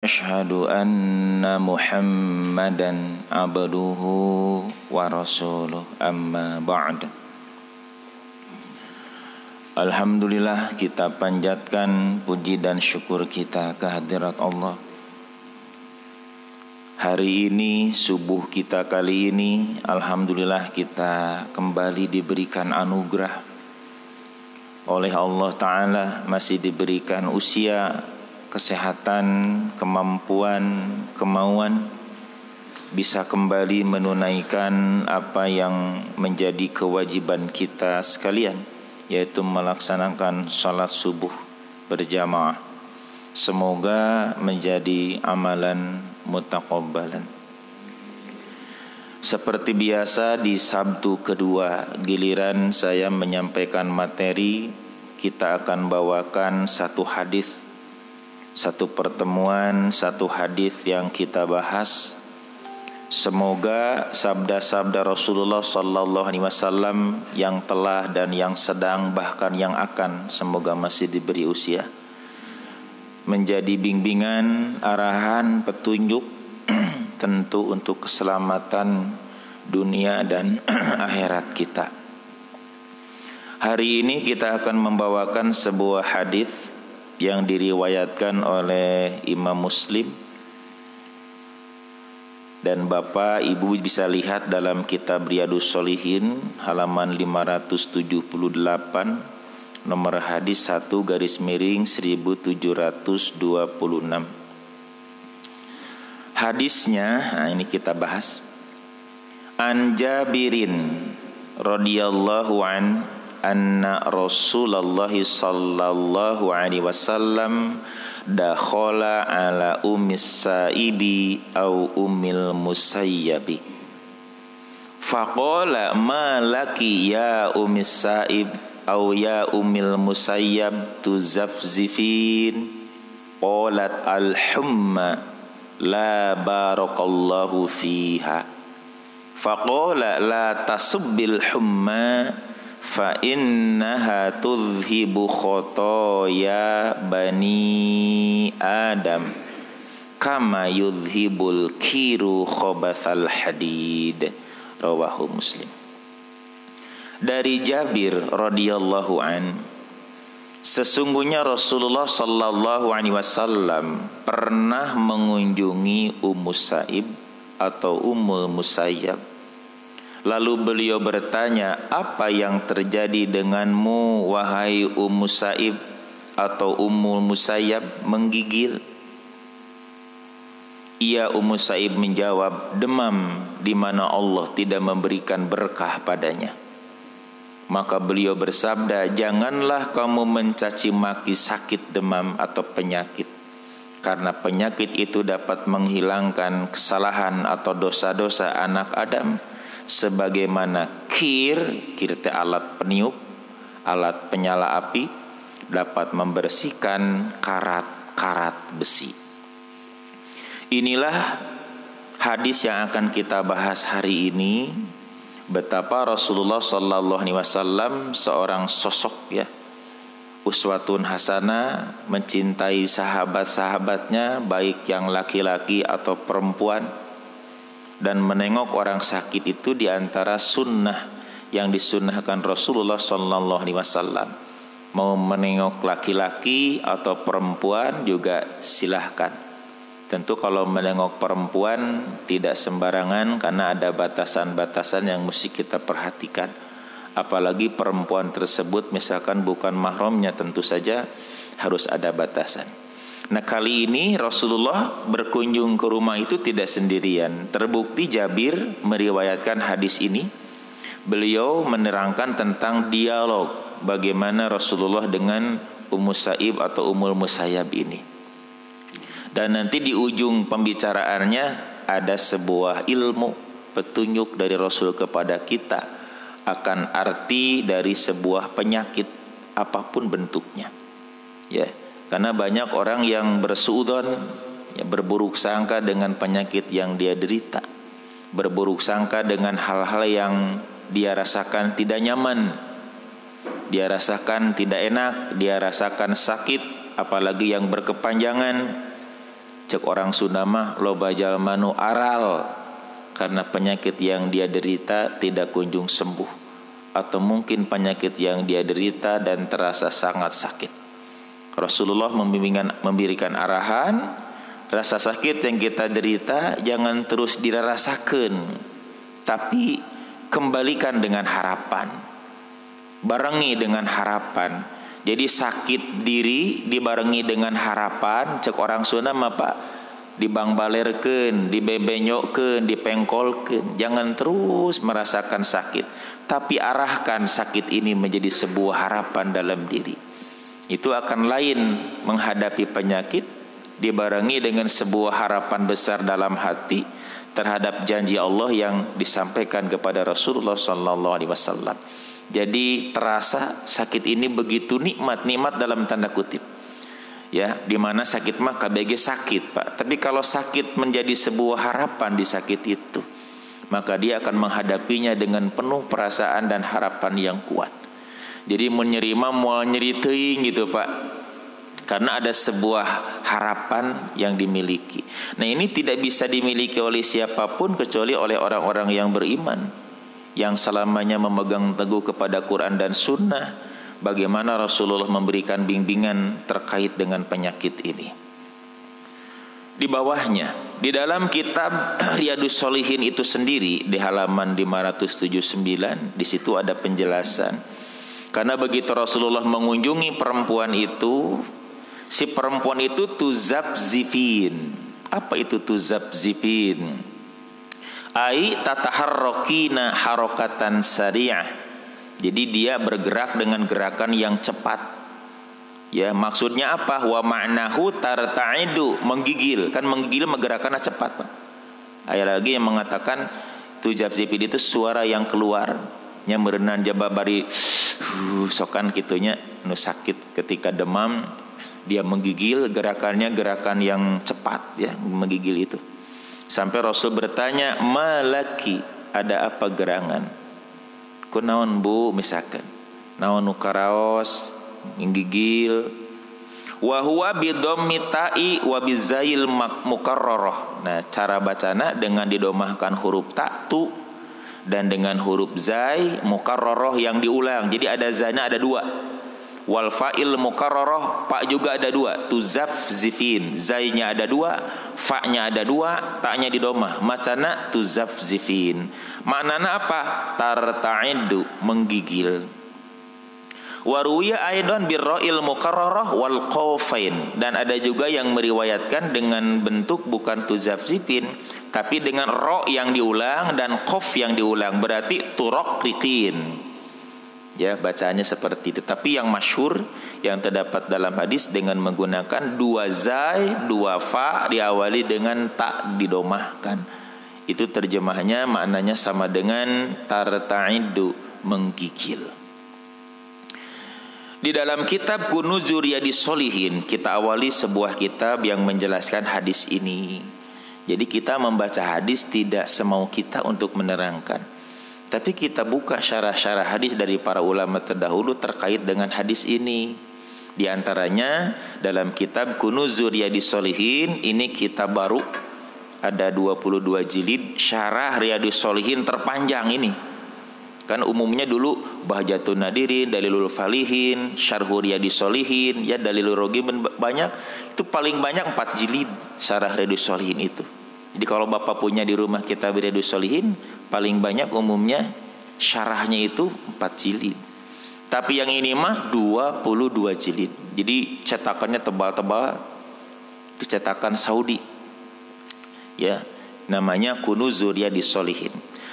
Asyhadu anna Muhammadan abduhu wa rasuluh amma ba'd. Alhamdulillah, kita panjatkan puji dan syukur kita kehadirat Allah. Hari ini, subuh kita kali ini, alhamdulillah kita kembali diberikan anugerah oleh Allah Ta'ala, masih diberikan usia, kesehatan, kemampuan, kemauan, bisa kembali menunaikan apa yang menjadi kewajiban kita sekalian, yaitu melaksanakan salat subuh berjamaah. Semoga menjadi amalan mutaqabbalan. Seperti biasa di Sabtu kedua, giliran saya menyampaikan materi, kita akan bawakan satu hadis, satu pertemuan, satu hadis yang kita bahas. Semoga sabda-sabda Rasulullah sallallahu alaihi wasallam yang telah dan yang sedang bahkan yang akan, semoga masih diberi usia, menjadi bimbingan, arahan, petunjuk tentu untuk keselamatan dunia dan akhirat kita. Hari ini kita akan membawakan sebuah hadis yang diriwayatkan oleh Imam Muslim, dan Bapak Ibu bisa lihat dalam kitab Riyadhus Shalihin halaman 578, nomor hadis 1/1726. Hadisnya, ini kita bahas. An Jabirin radhiyallahu anna Rasulullah sallallahu alaihi wasallam dakhala ala ummis saibi au ummil musayyabi faqala ma laki ya ummis saib au ya ummil musayyab tuzafzifin qalat al-humma la barakallahu fiha faqala la tasubbil humma fa innaha tudhibu khotoya bani Adam kama yudhibul kiru khobathal hadid. Rawahu Muslim. Dari Jabir radhiyallahu an, sesungguhnya Rasulullah sallallahu alaihi wasallam pernah mengunjungi Ummu Sa'ib atau Ummul Musayyab. Lalu beliau bertanya, apa yang terjadi denganmu wahai Ummu Sa'ib atau Ummul Musayyab? Menggigil. Ia Ummu Sa'ib menjawab, demam di mana Allah tidak memberikan berkah padanya. Maka beliau bersabda, janganlah kamu mencaci maki sakit demam atau penyakit, karena penyakit itu dapat menghilangkan kesalahan atau dosa-dosa anak Adam. Sebagaimana kir itu alat peniup, alat penyala api, dapat membersihkan karat-karat besi. Inilah hadis yang akan kita bahas hari ini. Betapa Rasulullah sallallahu alaihi wasallam seorang sosok, ya, uswatun hasanah, mencintai sahabat-sahabatnya baik yang laki-laki atau perempuan. Dan menengok orang sakit itu diantara sunnah yang disunnahkan Rasulullah sallallahu alaihi wasallam. Mau menengok laki-laki atau perempuan juga silahkan. Tentu kalau menengok perempuan tidak sembarangan, karena ada batasan-batasan yang mesti kita perhatikan. Apalagi perempuan tersebut misalkan bukan mahramnya, tentu saja harus ada batasan. Nah, kali ini Rasulullah berkunjung ke rumah itu tidak sendirian. Terbukti Jabir meriwayatkan hadis ini. Beliau menerangkan tentang dialog bagaimana Rasulullah dengan Ummu Sa'ib atau Ummul Musayyab ini. Dan nanti di ujung pembicaraannya ada sebuah ilmu, petunjuk dari Rasul kepada kita akan arti dari sebuah penyakit apapun bentuknya. Ya. Karena banyak orang yang bersuudzon, ya, berburuk sangka dengan penyakit yang dia derita, berburuk sangka dengan hal-hal yang dia rasakan tidak nyaman, dia rasakan tidak enak, dia rasakan sakit, apalagi yang berkepanjangan. Cek orang Sunda mah loba jalma nu aral karena penyakit yang dia derita tidak kunjung sembuh, atau mungkin penyakit yang dia derita dan terasa sangat sakit. Rasulullah memberikan arahan, rasa sakit yang kita derita jangan terus dirasakan, tapi kembalikan dengan harapan, barengi dengan harapan. Jadi sakit diri dibarengi dengan harapan, cek orang Sunda mah Pak, dibangbalerkeun, dibebenyokkeun, dipengkolkeun. Jangan terus merasakan sakit, tapi arahkan sakit ini menjadi sebuah harapan dalam diri. Itu akan lain menghadapi penyakit dibarengi dengan sebuah harapan besar dalam hati terhadap janji Allah yang disampaikan kepada Rasulullah sallallahu alaihi wasallam. Jadi terasa sakit ini begitu nikmat dalam tanda kutip. Ya, di mana sakit mah KBG sakit, Pak. Tapi kalau sakit menjadi sebuah harapan di sakit itu, maka dia akan menghadapinya dengan penuh perasaan dan harapan yang kuat. Jadi menyerima moal nyeri teuing gitu, Pak. Karena ada sebuah harapan yang dimiliki. Nah, ini tidak bisa dimiliki oleh siapapun kecuali oleh orang-orang yang beriman, yang selamanya memegang teguh kepada Quran dan Sunnah. Bagaimana Rasulullah memberikan bimbingan terkait dengan penyakit ini. Di bawahnya, di dalam kitab Riyadhus Shalihin itu sendiri, di halaman 579, di situ ada penjelasan. Karena begitu Rasulullah mengunjungi perempuan itu, si perempuan itu tuzabzifin. Apa itu tuzabzifin? Ai tataharrokina harokatan sari'ah. Jadi dia bergerak dengan gerakan yang cepat. Ya, maksudnya apa? Wa ma'nahu tarta'idu, menggigil. Kan menggigil gerakannya cepat, Pak. Ada lagi yang mengatakan tuzabzifin itu suara yang keluar, nya meureunan jababari sokan kitunya nu sakit ketika demam, dia menggigil, gerakannya gerakan yang cepat ya, menggigil itu. Sampai Rasul bertanya, malaki, ada apa gerangan? Kunaon bu, misalkan naon nu karaos menggigil. Wa huwa bidhammi ta'i wa bizail mukarrarah. Nah, cara bacana dengan didomahkan huruf ta tu dan dengan huruf zai mukarrarah yang diulang. Jadi ada zana ada dua. Wal fa'il mukarrarah, fa juga ada dua. Tuzafzifin, zainya ada dua, fa-nya ada dua, ta-nya didomah. Macana tuzafzifin. Maknana apa? Tarta'idu, menggigil. Waruya aidan birra'il mukarrarah wal qafain, dan ada juga yang meriwayatkan dengan bentuk bukan tuzafzifin tapi dengan ro yang diulang dan qaf yang diulang, berarti turaqqiqin. Ya, bacaannya seperti itu. Tapi yang masyhur yang terdapat dalam hadis dengan menggunakan dua zai, dua fa diawali dengan ta didomahkan. Itu terjemahnya maknanya sama dengan tarta'idu, menggigil. Di dalam kitab Kunuzur Riyadhis Shalihin, kita awali sebuah kitab yang menjelaskan hadis ini. Jadi kita membaca hadis tidak semau kita untuk menerangkan, tapi kita buka syarah-syarah hadis dari para ulama terdahulu terkait dengan hadis ini. Di antaranya dalam kitab Kunuzur Riyadhis Shalihin, ini kitab baru, ada 22 jilid, syarah Riyadhus Shalihin terpanjang ini. Kan umumnya dulu Bahjatun Nadirin, Dalilul Falihin, Syarhur Riyadhis Shalihin, ya Dalilul Rogimin, banyak. Itu paling banyak 4 jilid syarah Riyadhus Shalihin itu. Jadi kalau Bapak punya di rumah kitab Riyadhus Shalihin, paling banyak umumnya syarahnya itu 4 jilid. Tapi yang ini mah 22 jilid. Jadi cetakannya tebal-tebal. Itu cetakan Saudi. Ya, namanya Kunuzur Riyadhis Shalihin.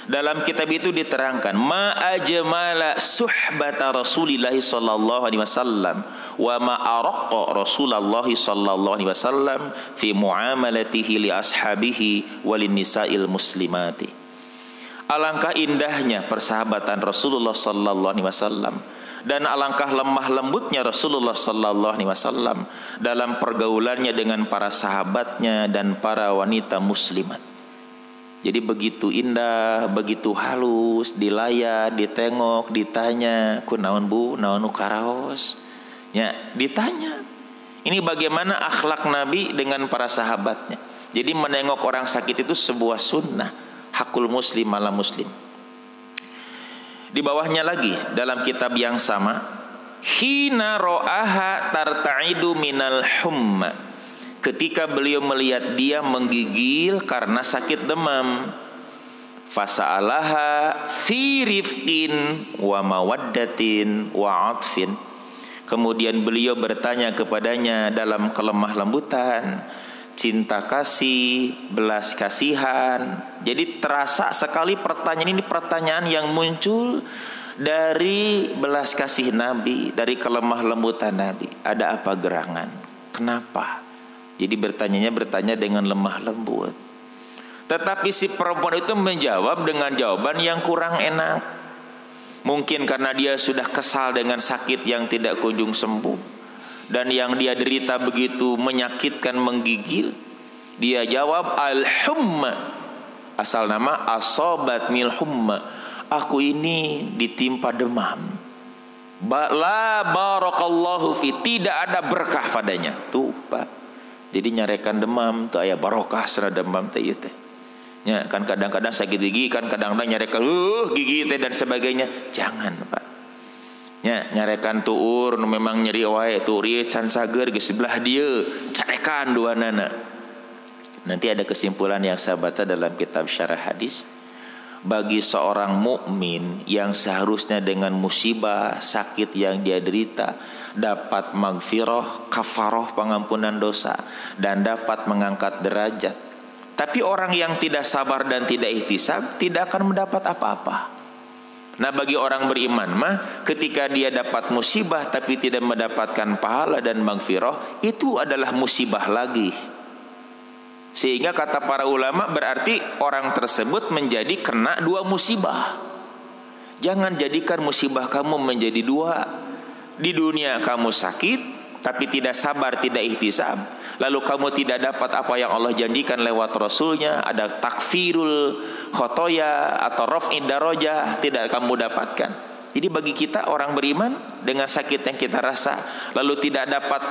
Dalam kitab itu diterangkan ma ajmala suhbata Rasulillah sallallahu alaihi wasallam wa ma araqqa Rasulullah sallallahu alaihi wasallam fi muamalatihi li ashabihi walin nisa'il muslimati. Alangkah indahnya persahabatan Rasulullah sallallahu alaihi wasallam dan alangkah lemah lembutnya Rasulullah sallallahu alaihi wasallam dalam pergaulannya dengan para sahabatnya dan para wanita muslimat. Jadi begitu indah, begitu halus, dilayan, ditengok, ditanya, kunaon bu, naon nu karaos, ya ditanya. Ini bagaimana akhlak Nabi dengan para sahabatnya. Jadi menengok orang sakit itu sebuah sunnah, hakul muslim ala muslim. Di bawahnya lagi dalam kitab yang sama, hina ro'aha tarta'idu minal humma, ketika beliau melihat dia menggigil karena sakit demam, fasa'alaha fi rifqin wa mawaddatin wa atfin, kemudian beliau bertanya kepadanya dalam kelemah lembutan, cinta kasih, belas kasihan. Jadi terasa sekali pertanyaan ini pertanyaan yang muncul dari belas kasih Nabi, dari kelemah lembutan Nabi. Ada apa gerangan? Kenapa? Jadi bertanya dengan lemah lembut. Tetapi si perempuan itu menjawab dengan jawaban yang kurang enak. Mungkin karena dia sudah kesal dengan sakit yang tidak kunjung sembuh, dan yang dia derita begitu menyakitkan, menggigil. Dia jawab al-humma, asal nama asobatnil humma, aku ini ditimpa demam. La barakallahu fi, tidak ada berkah padanya. Tuh Pak, jadi nyarekan demam tuh aya barokah sana demam teh ieu teh. Ya, kan kadang-kadang sakit gigi, kan kadang-kadang nyarekan gigi teh dan sebagainya. Jangan Pak. Ya, nyarekan tuur nu memang nyeri wae, tuur ieu can sager geus sebelah dieu, carekan duanana. Nanti ada kesimpulan yang saya baca dalam kitab syarah hadis. Bagi seorang mukmin yang seharusnya dengan musibah sakit yang dia derita dapat magfirah, kafarah, pengampunan dosa, dan dapat mengangkat derajat. Tapi orang yang tidak sabar dan tidak ihtisab tidak akan mendapat apa-apa. Nah, bagi orang beriman mah ketika dia dapat musibah tapi tidak mendapatkan pahala dan magfirah, itu adalah musibah lagi. Sehingga kata para ulama berarti orang tersebut menjadi kena dua musibah. Jangan jadikan musibah kamu menjadi dua. Di dunia kamu sakit tapi tidak sabar, tidak ihtisab, lalu kamu tidak dapat apa yang Allah janjikan lewat Rasulnya, ada takfirul khotoya atau raf'id darajah, tidak kamu dapatkan. Jadi bagi kita orang beriman dengan sakit yang kita rasa lalu tidak dapat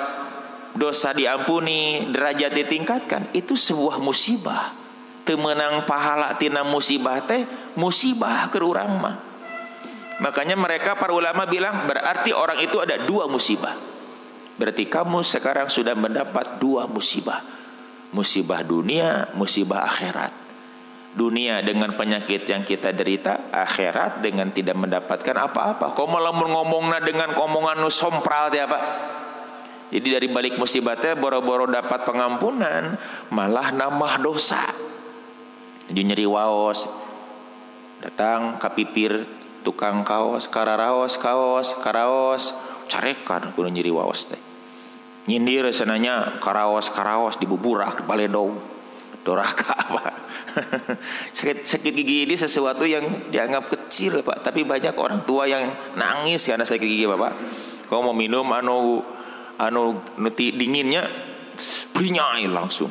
dosa diampuni, derajat ditingkatkan, itu sebuah musibah. Temenang pahala tina musibah teh musibah ke urang mah. Makanya mereka para ulama bilang berarti orang itu ada dua musibah. Berarti kamu sekarang sudah mendapat dua musibah. Musibah dunia, musibah akhirat. Dunia dengan penyakit yang kita derita, akhirat dengan tidak mendapatkan apa-apa. Kau malah ngomongna dengan omongan nu sompral teh apa? Jadi dari balik musibatnya boro-boro dapat pengampunan, malah nambah dosa. Jadi nyeri waos, datang kapipir tukang kaos, kararaos kaos, karaos, carekan kudu nyeri waos teh. Nyindir sananya karaos dibuburak di baledog, doraka apa. sakit gigi ini sesuatu yang dianggap kecil Pak, tapi banyak orang tua yang nangis karena sakit gigi Bapak. Kau mau minum nuti dinginnya berinyai langsung.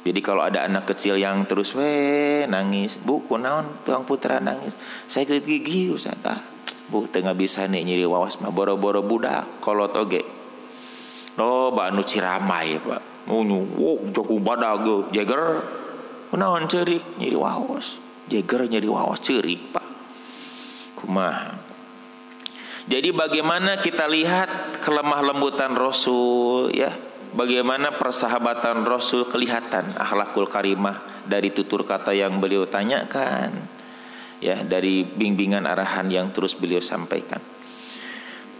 Jadi kalau ada anak kecil yang terus nangis, bu kunaon tuang putra nangis, saya sakit gigi Ustaz. Bu tengah bisa nih nyeri wawas mah boro-boro budak kolot oge. No ba anu ciramai Pak. Joku badag jeger kunaon ceurik nyeri wawas. Jeger nyeri wawas ceurik Pak. Kumaha? Jadi bagaimana kita lihat kelemah lembutan Rasul, ya, bagaimana persahabatan Rasul kelihatan akhlakul karimah dari tutur kata yang beliau tanyakan, ya, dari bimbingan arahan yang terus beliau sampaikan.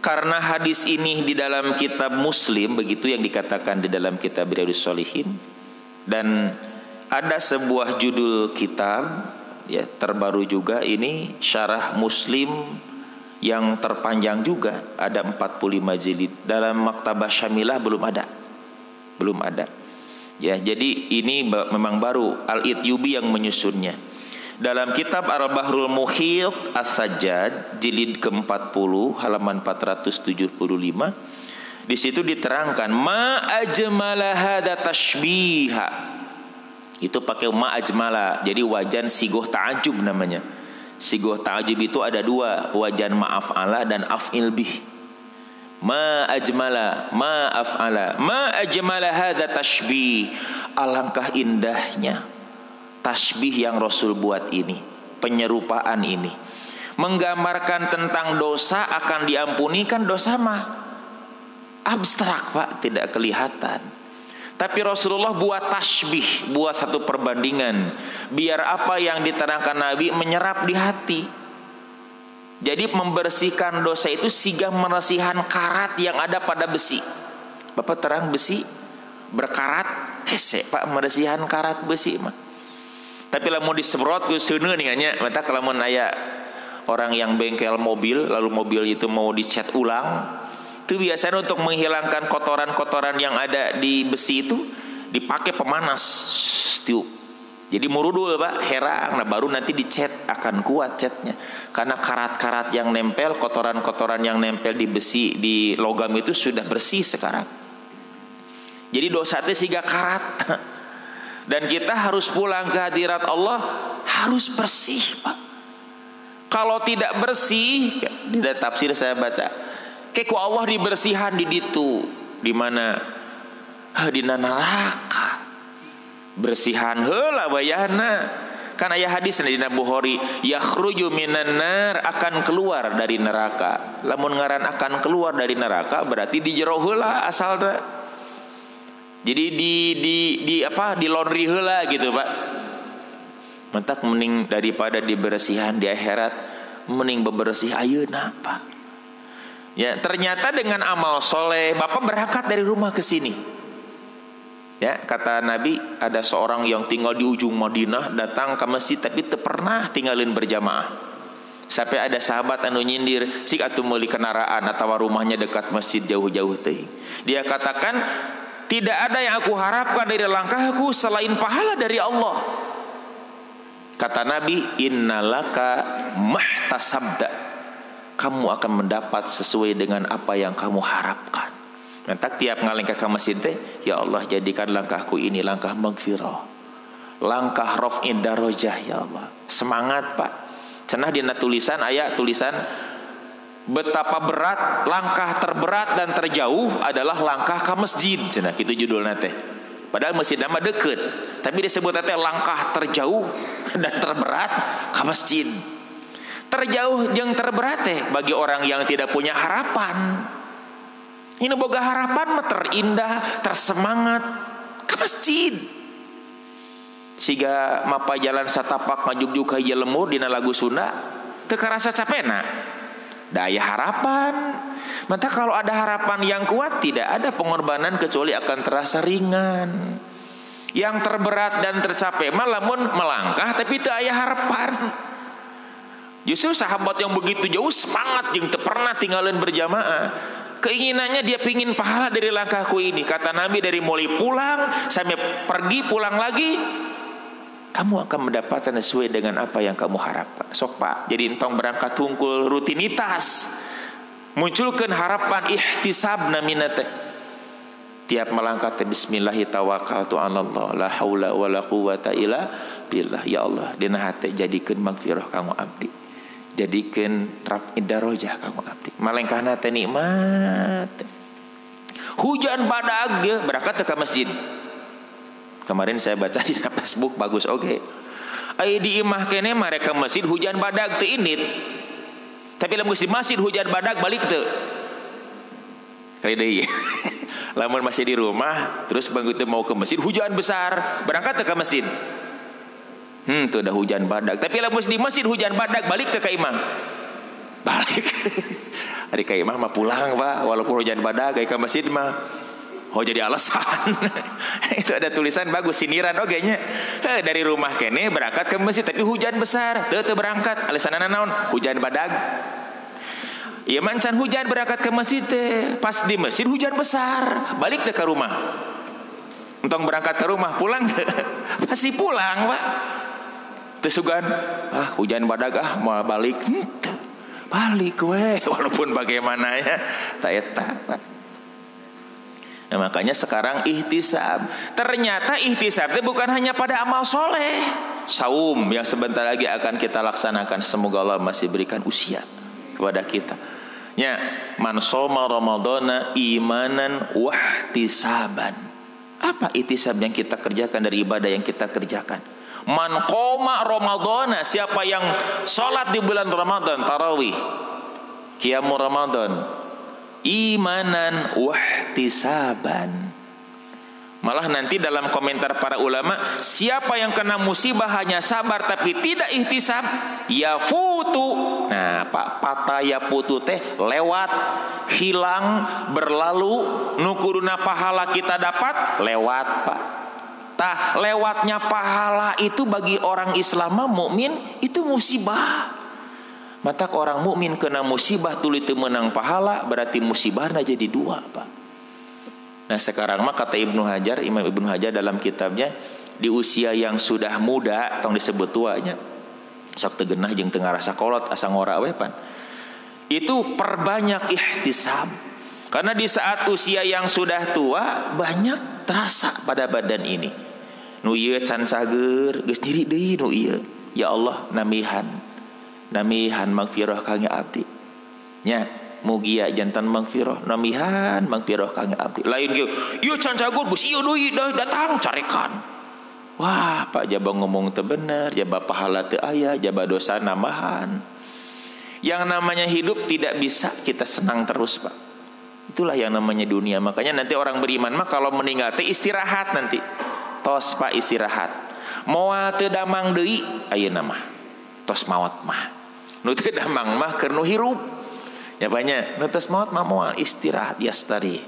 Karena hadis ini di dalam kitab Muslim, begitu yang dikatakan di dalam kitab Riyadhus Shalihin, dan ada sebuah judul kitab, ya, terbaru juga ini syarah Muslim yang terpanjang juga, ada 45 jilid. Dalam Maktabah Syamilah belum ada. Ya, jadi ini memang baru, Al-Ityubi yang menyusunnya. Dalam kitab Al-Bahrul Muhit As-Sajjad jilid ke-40 halaman 475, di situ diterangkan ma ajmala hada tashbiha. Itu pakai ma ajmala, jadi wajan sigoh ta'ajub namanya. Sigoh ta'ajub itu ada dua, wajan ma'af'ala dan af'il bih. Ma ajmala, ma af'ala, ma ajmala hadza tashbih. Alangkah indahnya tasbih yang Rasul buat ini, penyerupaan ini. Menggambarkan tentang dosa akan diampuni, kan dosa mah abstrak Pak, tidak kelihatan. Tapi Rasulullah buat tasbih, buat satu perbandingan, biar apa yang diterangkan Nabi menyerap di hati. Jadi membersihkan dosa itu siga meresihan karat yang ada pada besi. Bapak terang besi berkarat, hese Pak, meresihan karat besi mah. Tapi lamun disemprot ku seuneu nya, mata kalau mun aya orang yang bengkel mobil, lalu mobil itu mau dicat ulang, itu biasanya untuk menghilangkan kotoran-kotoran yang ada di besi itu dipakai pemanas, tiup. Jadi murudul Pak, herang, nah baru nanti dicat, akan kuat catnya. Karena karat-karat yang nempel, kotoran-kotoran yang nempel di besi, di logam itu sudah bersih sekarang. Jadi dosa itu siga karat. Dan kita harus pulang ke hadirat Allah harus bersih Pak. Kalau tidak bersih, di tafsir saya baca, keku Allah dibersihan di ditu, di mana? Di neraka. Bersihan heula bayana. Kan aya hadis di Bukhari, yakhruju minan nar, akan keluar dari neraka. Lamun ngaran akan keluar dari neraka berarti di jero heula asalna. Jadi di laundry heula gitu Pak. Mentak mending daripada dibersihan di akhirat, mending bebersih ayeuna Pak. Ya, ternyata dengan amal soleh Bapak berangkat dari rumah ke sini. Ya, kata Nabi, ada seorang yang tinggal di ujung Madinah datang ke masjid tapi teu pernah tinggalin berjamaah. Sampai ada sahabat anu nyindir, cik atuh meuli kendaraan atawa rumahnya dekat masjid jauh-jauh teuing. Dia katakan, tidak ada yang aku harapkan dari langkahku selain pahala dari Allah. Kata Nabi, innalaka mahtasabda, kamu akan mendapat sesuai dengan apa yang kamu harapkan. Nanti tiap ngalengkah ke masjid teh, ya Allah jadikan langkahku ini langkah magfirah, langkah raf'id darajah ya Allah. Semangat Pak. Cenah dina tulisan aya tulisan betapa berat, langkah terberat dan terjauh adalah langkah ke masjid. Cenah kitu judulna teh. Padahal masjid nama deket, tapi disebut teh langkah terjauh dan terberat ke masjid. Terjauh jeung terberat teh bagi orang yang tidak punya harapan. Ini boga harapan mah terindah, tersemangat ke masjid. Siga mapa jalan satapak majuk ka ieu lemur dina lagu Sunda, teu karasa capena. Daya harapan. Maka kalau ada harapan yang kuat, tidak ada pengorbanan kecuali akan terasa ringan. Yang terberat dan tercapek mah lamun melangkah tapi teu aya harapan. Justru sahabat yang begitu jauh semangat jeung teu pernah tinggalin berjamaah. Keinginannya dia pingin pahala dari langkahku ini. Kata Nabi, dari mulai pulang sampai pergi pulang lagi, kamu akan mendapatkan sesuai dengan apa yang kamu harapkan. Sok Pak, jadi entong berangkat tungkul rutinitas, munculkan harapan ihtisab naminate. Tiap melangkah bismillahi tawakkaltu 'alallah la haula wala quwata illa billah. Ya Allah, dina hate jadikeun magfirah kamu abdi, jadikan raf'id darajah kamu abdi. Malengkahna teh nikmat. Hujan badag ge berangkat ke masjid. Kemarin saya baca di Facebook bagus oke. Ai di imah kene mereka masjid hujan badag teu init. Tapi lamun di masjid hujan badag balik teu. Kali deui. Lamun masih di rumah terus begitu mau ke masjid hujan besar, berangkat ke masjid. Tuh udah hujan badag. Tapi lamun di masjid hujan badag balik ke imah. Balik. Ari ka imah mah pulang Pak, walaupun hujan badag ke masjid mah. Oh jadi alasan. Itu ada tulisan bagus sindiran oge nya. Dari rumah kene berangkat ke masjid tapi hujan besar, teu berangkat. Alasanna naon? Hujan badag. Ieu mancan hujan berangkat ke masjid teh. Pas di masjid hujan besar, balik teh ke rumah. Entong berangkat ke rumah, pulang teh. Pasti pulang, Pak. Tesugan, hujan badag mau balik. Balik we, walaupun bagaimana ya, tak eta. Nah, makanya sekarang ihtisab. Ternyata ihtisab itu bukan hanya pada amal soleh. Saum yang sebentar lagi akan kita laksanakan. Semoga Allah masih berikan usia kepada kita. Ya, man shoma ramadhana imanan wahtisaban. Apa ihtisab yang kita kerjakan dari ibadah yang kita kerjakan? Man qoma ramadhana, siapa yang salat di bulan Ramadan, tarawih, qiyamul Ramadan, imanan wahtisaban. Malah nanti dalam komentar para ulama, siapa yang kena musibah hanya sabar tapi tidak ihtisab, ya futu. Nah, Pak, patah ya putu teh lewat, hilang, berlalu, nukuruna pahala kita dapat lewat, Pak. Tah lewatnya pahala itu bagi orang Islam mukmin itu musibah. Mata orang mukmin kena musibah tuluy teu meunang pahala, berarti musibahna jadi dua, Pak. Nah sekarang mah kata Ibnu Hajar, Imam Ibnu Hajar dalam kitabnya, di usia yang sudah muda tong disebut tuanya, sok teu geunah jeung teu ngarasa kolot asa ngora we pan. Itu perbanyak ihtisab. Karena di saat usia yang sudah tua banyak terasa pada badan ini. Nu ieu can cager, geus nyiri deui nu ieu. Ya Allah, namihan magfirah kangge abdi. Nya mugia jantan magfirah namihan magfirah kangge abdi. Lain ge ieu can cager geus ieu deui datang carekan. Wah, Pak jaba ngomong teu bener, jaba pahala teu aya, jaba dosa nambahan. Yang namanya hidup tidak bisa kita senang terus, Pak. Itulah yang namanya dunia. Makanya nanti orang beriman mah kalau meninggal teh istirahat nanti. Tos Pak istirahat. Moal teu damang deui ayeuna mah. Tos maot mah. Nu teu damang mah keur nu hirup. Ya banyak. Nu tos maot mah moal istirahat yastari.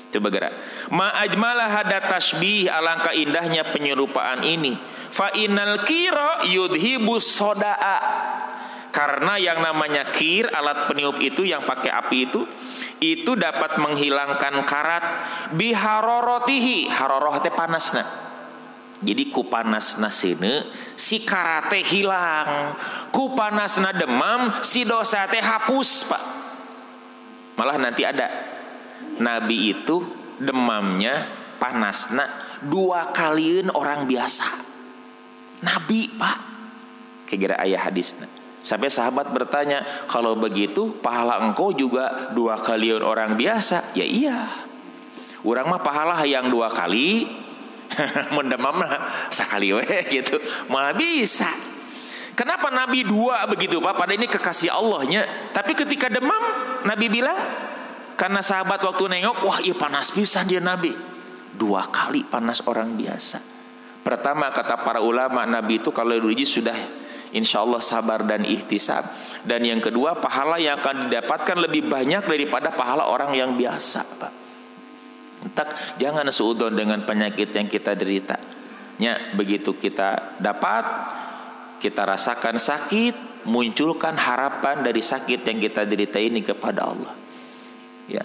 Coba gerak. Ma ajmalah hada tasbih, alangkah indahnya penyerupaan ini. Fa innal kira yudhibus sodaa. Karena yang namanya kir, alat peniup itu yang pakai api itu dapat menghilangkan karat biharorotihi, haroroh teh panasna. Jadi ku panasna sene si karate hilang, ku panasna demam si dosa teh hapus, Pak. Malah nanti ada Nabi itu demamnya panasna 2 kaliin orang biasa. Nabi, Pak. Kira ayah hadisna. Sampai sahabat bertanya, kalau begitu pahala engkau juga 2 kaliun orang biasa? Ya iya. Urang mah pahala yang 2 kali, mendemamna sakali we gitu. Malah bisa. Kenapa Nabi 2 begitu, Pak? Pada ini kekasih Allahnya. Tapi ketika demam, Nabi bilang, karena sahabat waktu nengok, wah iya panas pisan dia Nabi. 2 kali panas orang biasa. Pertama kata para ulama, Nabi itu kalau diuji sudah insya Allah sabar dan ihtisab. Dan yang kedua, pahala yang akan didapatkan lebih banyak daripada pahala orang yang biasa, Pak. Entak, jangan seudon dengan penyakit yang kita derita. Ya, begitu kita dapat, kita rasakan sakit, munculkan harapan dari sakit yang kita derita ini kepada Allah. Ya.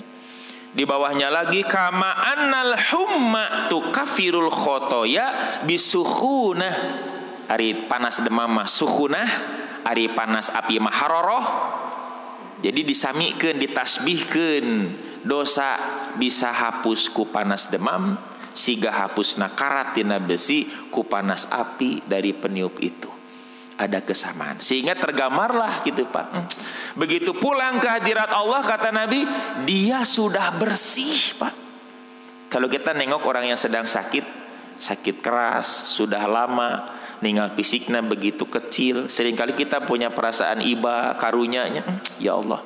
Di bawahnya lagi, kama annal humma tukafirul khotoya bisukhunah. Ari panas demam mah sukhunah, ari panas api mah haroroh. Jadi disamikeun, ditasbihkeun, dosa bisa hapus ku panas demam, siga hapusna karat tina besi ku panas api dari peniup itu. Ada kesamaan. Sehingga tergamarlah gitu, Pak. Begitu pulang ke hadirat Allah, kata Nabi, dia sudah bersih, Pak. Kalau kita nengok orang yang sedang sakit keras, sudah lama, ninggal fisiknya begitu kecil, seringkali kita punya perasaan iba karunyanya, ya Allah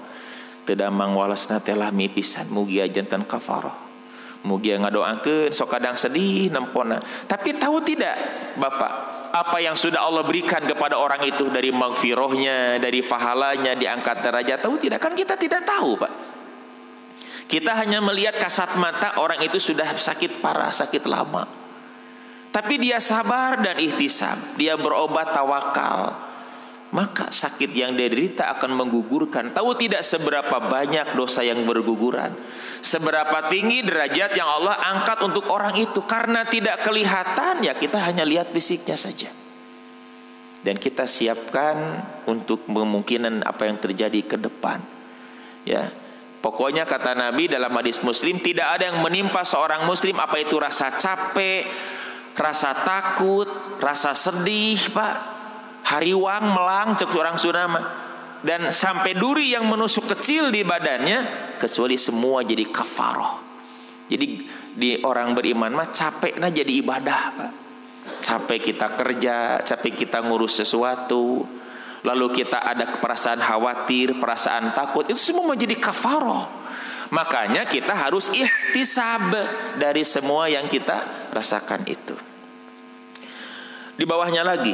teu damang walasna teh lahmi pisan, mugi janten kafarah, mugi ngadoakeun, sok kadang sedih nempona. Tapi tahu tidak Bapak, apa yang sudah Allah berikan kepada orang itu dari maghfirahnya, dari pahalanya, diangkat derajat, tahu tidak? Kan kita tidak tahu, Pak. Kita hanya melihat kasat mata orang itu sudah sakit parah, sakit lama. Tapi dia sabar dan ihtisab, dia berobat tawakal, maka sakit yang dia derita akan menggugurkan. Tahu tidak seberapa banyak dosa yang berguguran, seberapa tinggi derajat yang Allah angkat untuk orang itu. Karena tidak kelihatan, ya kita hanya lihat fisiknya saja. Dan kita siapkan untuk kemungkinan apa yang terjadi ke depan. Ya, pokoknya kata Nabi dalam hadis Muslim, tidak ada yang menimpa seorang Muslim apa itu rasa capek, rasa takut, rasa sedih, Pak, hariwang melang cek orang Sunda mah. dan sampai duri yang menusuk kecil di badannya, kecuali semua jadi kafaroh. Jadi di orang beriman mah capek nah jadi ibadah, Pak. Capek kita kerja, capek kita ngurus sesuatu, lalu kita ada perasaan khawatir, perasaan takut, itu semua menjadi kafaroh. Makanya kita harus ihtisab dari semua yang kita rasakan itu. Di bawahnya lagi,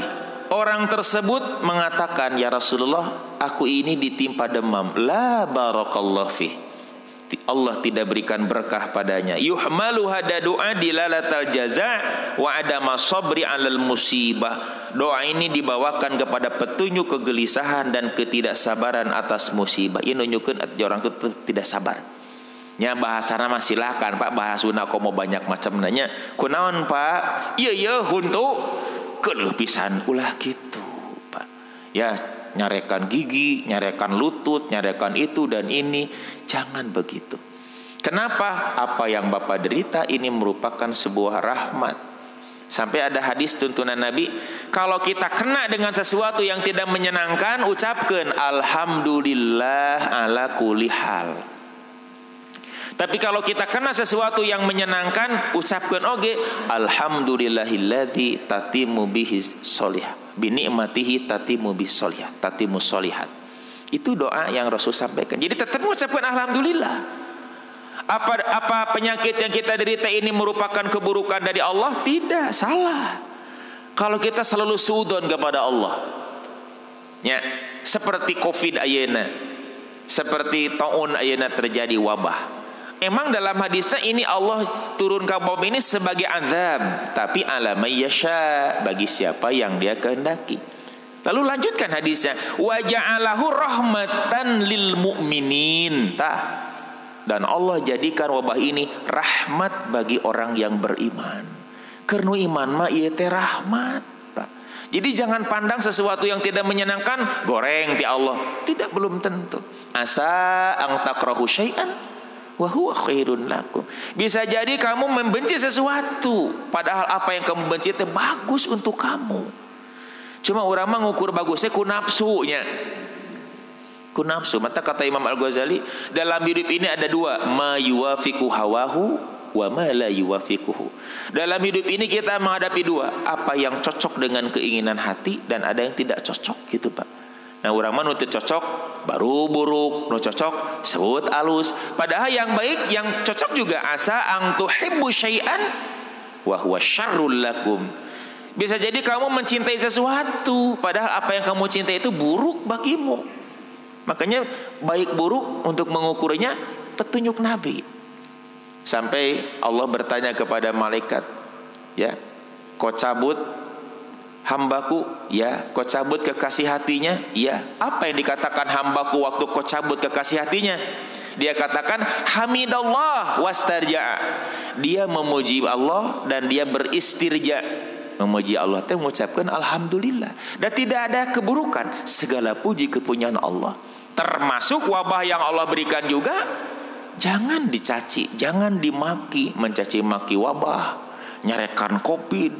orang tersebut mengatakan, ya Rasulullah, aku ini ditimpa demam. La barakallahu fih. Allah tidak berikan berkah padanya. Yuhmalu hada doa dilalatal jaza' wa adama sabri alal musibah. Doa ini dibawakan kepada petunjuk kegelisahan dan ketidaksabaran atas musibah. Ini nunjukkan orang itu tidak sabar. Nya bahasana mah silakan Pak, bahasuna komo banyak macam nanya. Kunaon Pak? Iya huntu keuleuh pisan ulah gitu Pak. Ya nyarekan gigi, nyarekan lutut, nyarekan itu dan ini. Jangan begitu. Kenapa? Apa yang Bapak derita ini merupakan sebuah rahmat. Sampai ada hadis tuntunan Nabi, kalau kita kena dengan sesuatu yang tidak menyenangkan, ucapkan alhamdulillah ala kulli hal. Tapi kalau kita kena sesuatu yang menyenangkan, ucapkan oge alhamdulillahilladzi tatimu bihi sholihah, bi ni'matihi tatimu bis sholihah, tatimu sholihat. Itu doa yang Rasul sampaikan. Jadi tetap mengucapkan alhamdulillah. Apa penyakit yang kita derita ini merupakan keburukan dari Allah? Tidak, salah. Kalau kita selalu suudzon kepada Allah. Ya, seperti Covid ayeuna, seperti taun ayeuna terjadi wabah. Emang dalam hadisnya ini Allah turun ke bumi ini sebagai azab, tapi ala may yasha, bagi siapa yang Dia kehendaki. Lalu lanjutkan hadisnya, wa ja'alahu rahmatan lil mu'minin. Dan Allah jadikan wabah ini rahmat bagi orang yang beriman. Karena iman mah ieu teh rahmat. Jadi jangan pandang sesuatu yang tidak menyenangkan goreng ti Allah. Tidak, belum tentu. Asa ang takrahu syai'an wa huwa khairun lakum. Bisa jadi kamu membenci sesuatu, padahal apa yang kamu benci itu bagus untuk kamu. Cuma orang mah ngukur bagusnya ku nafsunya. Ku nafsu. Maka kata Imam Al-Ghazali, dalam hidup ini ada dua, ma yuwafiqu hawahu wa ma la yuwafiquhu. Dalam hidup ini kita menghadapi dua, apa yang cocok dengan keinginan hati dan ada yang tidak cocok gitu Pak. Nah orang mah nu teu cocok baru buruk, nu cocok sebut alus. Padahal yang baik, yang cocok juga asa ang tuhibbu syai'an wa huwa syarrul lakum. Bisa jadi kamu mencintai sesuatu, padahal apa yang kamu cintai itu buruk bagimu. Makanya baik buruk untuk mengukurnya petunjuk Nabi. Sampai Allah bertanya kepada malaikat, ya, kau cabut hambaku? Ya. Kau cabut kekasih hatinya? Ya. Apa yang dikatakan hambaku waktu kau cabut kekasih hatinya? Dia katakan hamidallah wastarja'a. Dia memuji Allah dan dia beristirja. Memuji Allah itu mengucapkan alhamdulillah. Dan tidak ada keburukan, segala puji kepunyaan Allah. Termasuk wabah yang Allah berikan juga, jangan dicaci, jangan dimaki, mencaci maki wabah, nyarekan Covid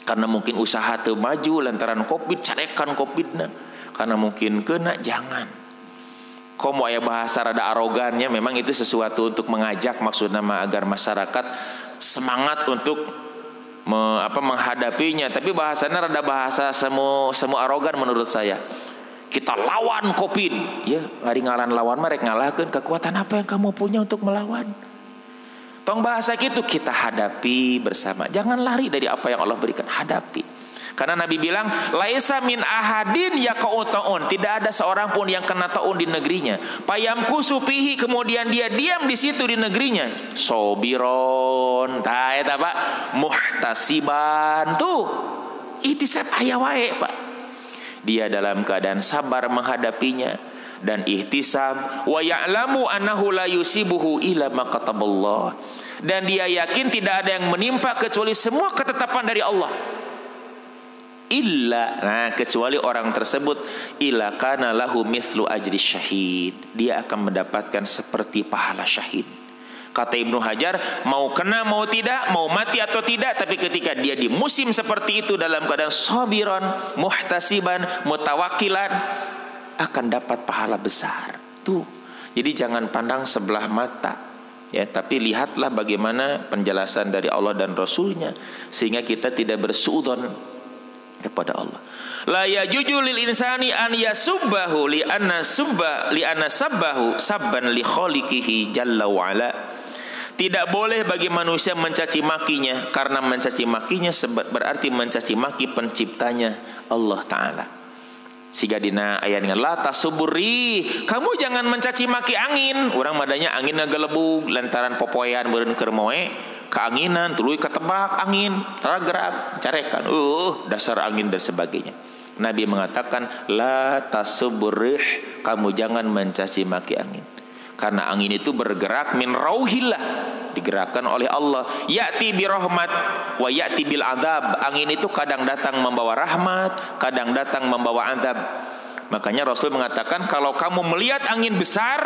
karena mungkin usaha teu maju lantaran Covid, carekan Covidna karena mungkin kena, jangan. Komo aya bahasa rada arogannya, memang itu sesuatu untuk mengajak maksudnya agar masyarakat semangat untuk menghadapinya, tapi bahasanya rada bahasa semu arogan menurut saya. Kita lawan Covid, ya, hari ngalan lawan mereka ngalahkan, kekuatan apa yang kamu punya untuk melawan? Tong bahasa gitu, kita hadapi bersama. Jangan lari dari apa yang Allah berikan, hadapi. Karena Nabi bilang, laisa min ahadin yaqa'u ta'un, tidak ada seorang pun yang kena ta'un di negerinya. Payamkusu fihi, kemudian dia diam di situ di negerinya. Sobiron, eta Pak, muhtasiban, tuh ihtisab aya wae Pak. Dia dalam keadaan sabar menghadapinya dan ihtisab, wa ya'lamu annahu la yusibuhu illa ma kataballah. Dan dia yakin tidak ada yang menimpa kecuali semua ketetapan dari Allah. Illa, nah kecuali orang tersebut illa kana lahu mithlu ajri syahid, dia akan mendapatkan seperti pahala syahid. Kata Ibnu Hajar, mau kena mau tidak, mau mati atau tidak, tapi ketika dia di musim seperti itu dalam keadaan sabiran, muhtasiban, mutawakilan, akan dapat pahala besar. Tuh. Jadi jangan pandang sebelah mata, ya, tapi lihatlah bagaimana penjelasan dari Allah dan Rasulnya, sehingga kita tidak bersuudzon kepada Allah. La yajuju lil insani an yasubbahu li anna sabbahu sabban li khaliqihi jalla wa ala. Tidak boleh bagi manusia mencaci makinya, karena mencaci makinya berarti mencaci maki penciptanya, Allah Ta'ala. Siga dina ayat dengan la tasuburi, kamu jangan mencaci maki angin. Urang madanya angin ngagelebug lantaran popoyan beureun keur moe keanginan, tuluy ketebak angin, gerak carekan. Dasar angin dan sebagainya. Nabi mengatakan la tasuburih, kamu jangan mencaci maki angin. Karena angin itu bergerak min rauhillah, digerakkan oleh Allah. Ya'ti bi rahmat wa ya'ti bil azab. Angin itu kadang datang membawa rahmat, kadang datang membawa azab. Makanya Rasul mengatakan kalau kamu melihat angin besar,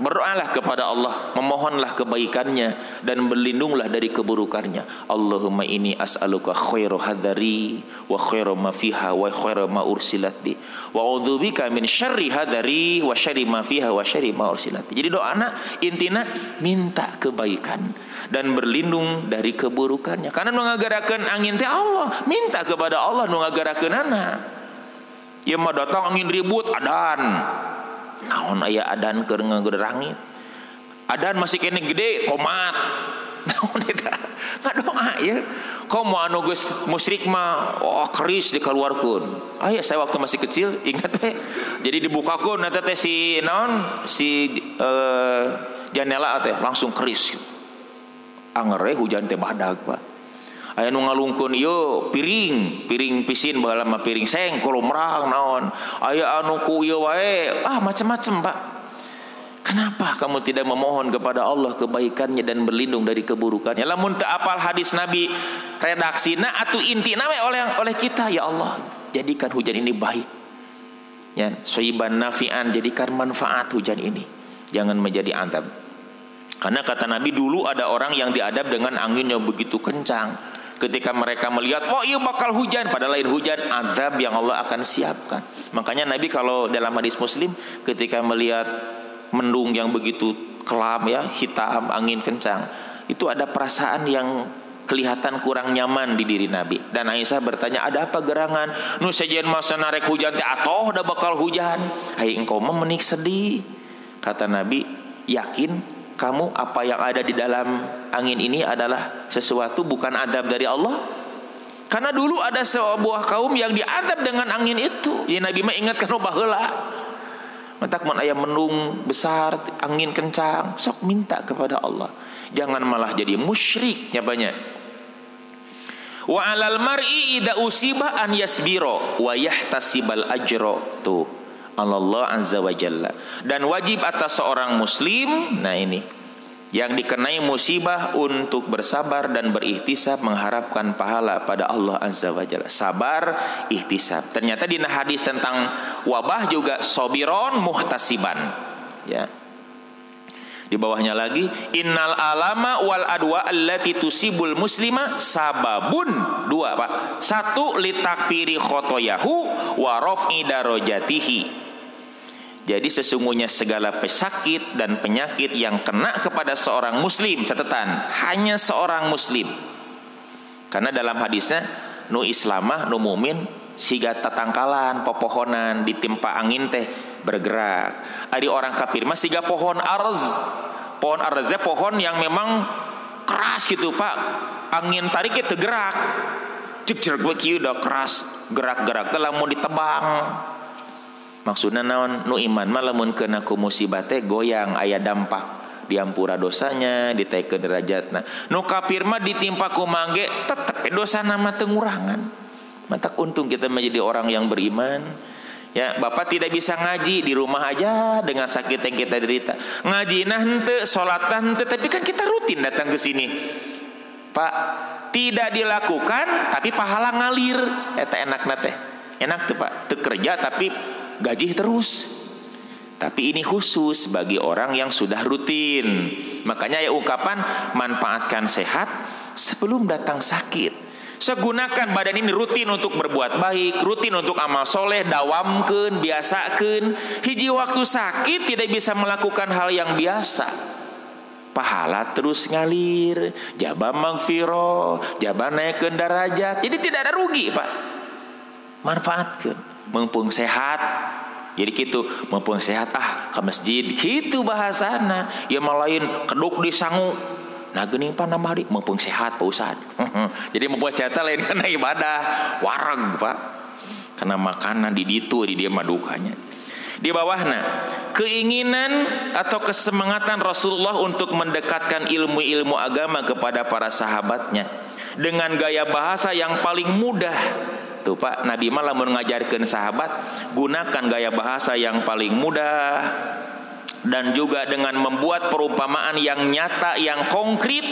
berdoalah kepada Allah, memohonlah kebaikannya dan berlindunglah dari keburukannya. Allahumma inni as'aluka khairu hadari wa khairu ma fiha wa khairu ma ursilat bi wa a'udzubika min syarri hadari wa syarri ma fiha wa syarri ma ursilat bi. Jadi doana intina minta kebaikan dan berlindung dari keburukannya. Karena nu ngagarakeun angin teh Allah, minta kepada Allah nu ngagarakeunana. Ieu mah datang angin ribut adan. Naon aya adan keur ngagederangit. Adan masih kene gede komat. Naon eta? Ngadoa ya. Komo anu geus musyrik mah keris dikaluarkeun. Aya saya waktu masih kecil ingat we. Jadi dibukakeun eta teh si naon si jendela teh langsung keris. Anger hujan teh badag, Pak. Aya nu ngalungkeun ieu piring pisin baheula mah piring seng kolomrang naon. Aya anu ku ieu wae macam-macam, Pak. Kenapa kamu tidak memohon kepada Allah kebaikannya dan berlindung dari keburukannya? Lamun teu apal hadis Nabi redaksina atuh intina we oleh kita, ya Allah, jadikan hujan ini baik. Ya, soiban nafian, jadikan manfaat hujan ini. Jangan menjadi adab. Karena kata Nabi dulu ada orang yang diadab dengan angin yang begitu kencang. Ketika mereka melihat, iya bakal hujan, padahal lain hujan, azab yang Allah akan siapkan. Makanya Nabi kalau dalam hadis Muslim, ketika melihat mendung yang begitu kelam ya, hitam, angin kencang, itu ada perasaan yang kelihatan kurang nyaman di diri Nabi. Dan Aisyah bertanya, ada apa gerangan? Nu sejen masa narek hujan teh atoh da bakal hujan. Hai engkau mah menik sedih. Kata Nabi, yakin kamu apa yang ada di dalam angin ini adalah sesuatu bukan adab dari Allah? Karena dulu ada sebuah kaum yang diadab dengan angin itu. Ya Nabi mah ingatkan baheula. Mantak mun aya mendung besar, angin kencang, sok minta kepada Allah. Jangan malah jadi musyrik nyabanya. Wa 'alal mar'i idza usiba an yasbira wa yahtasibal ajra. Tuh Allah Azza wa Jalla. Dan wajib atas seorang muslim, nah ini, yang dikenai musibah untuk bersabar dan berikhtisab mengharapkan pahala pada Allah Azza wa Jalla. Sabar, ihtisab. Ternyata di hadis tentang wabah juga sobiron muhtasiban. Ya. Di bawahnya lagi, innal alama wal adwa allati tusibul muslima sababun. Dua, Pak. Satu, litakfiri khotoyahu wa raf'i darajatihi. Jadi sesungguhnya segala pesakit dan penyakit yang kena kepada seorang muslim, catatan, hanya seorang muslim. Karena dalam hadisnya, nu islamah, nu mumin, siga tatangkalan, popohonan, ditimpa angin teh bergerak. Ari orang kafir mah siga pohon arz. Pohon arznya pohon yang memang keras gitu, Pak. Angin tariknya tergerak. Cek-cek kieu udah keras, gerak-gerak teh lamun ditebang. Maksudna naon? Nu iman mah lamun kena ku musibah teh goyang, aya dampak, diampura dosanya, ditaikeun derajatna. Nu kafir mah ditimpa ku mangge tetep dosana mah teu ngurangan. Matak untung kita menjadi orang yang beriman. Ya, Bapak tidak bisa ngaji di rumah aja dengan sakit yang kita derita. Ngaji nah henteu, salat henteu, tapi kan kita rutin datang ke sini. Pak, tidak dilakukan tapi pahala ngalir. Eta enakna teh. Enak tuh, Pak. Teu kerja tapi gaji terus. Tapi ini khusus bagi orang yang sudah rutin. Makanya ya ungkapan manfaatkan sehat sebelum datang sakit. Segunakan badan ini rutin untuk berbuat baik, rutin untuk amal soleh, dawamkeun, biasakeun. Hiji waktu sakit tidak bisa melakukan hal yang biasa, pahala terus ngalir, jaba magfirah, jaba naikkeun darajat. Jadi tidak ada rugi, Pak. Manfaatkeun, mumpung sehat. Jadi gitu, mumpung sehat ke masjid, gitu bahasana. Ya malain keduk di sangu. Nah geuning Pak nambah di mumpung sehat Pak Ustad. Jadi mumpung sehat lain karena ibadah, wareg Pak. Karena makanan di ditu di dia madukanya. Di bawahna keinginan atau kesemangatan Rasulullah untuk mendekatkan ilmu-ilmu agama kepada para sahabatnya dengan gaya bahasa yang paling mudah. Tuh Pak, Nabi malah mengajarkan sahabat gunakan gaya bahasa yang paling mudah, dan juga dengan membuat perumpamaan yang nyata, yang konkret,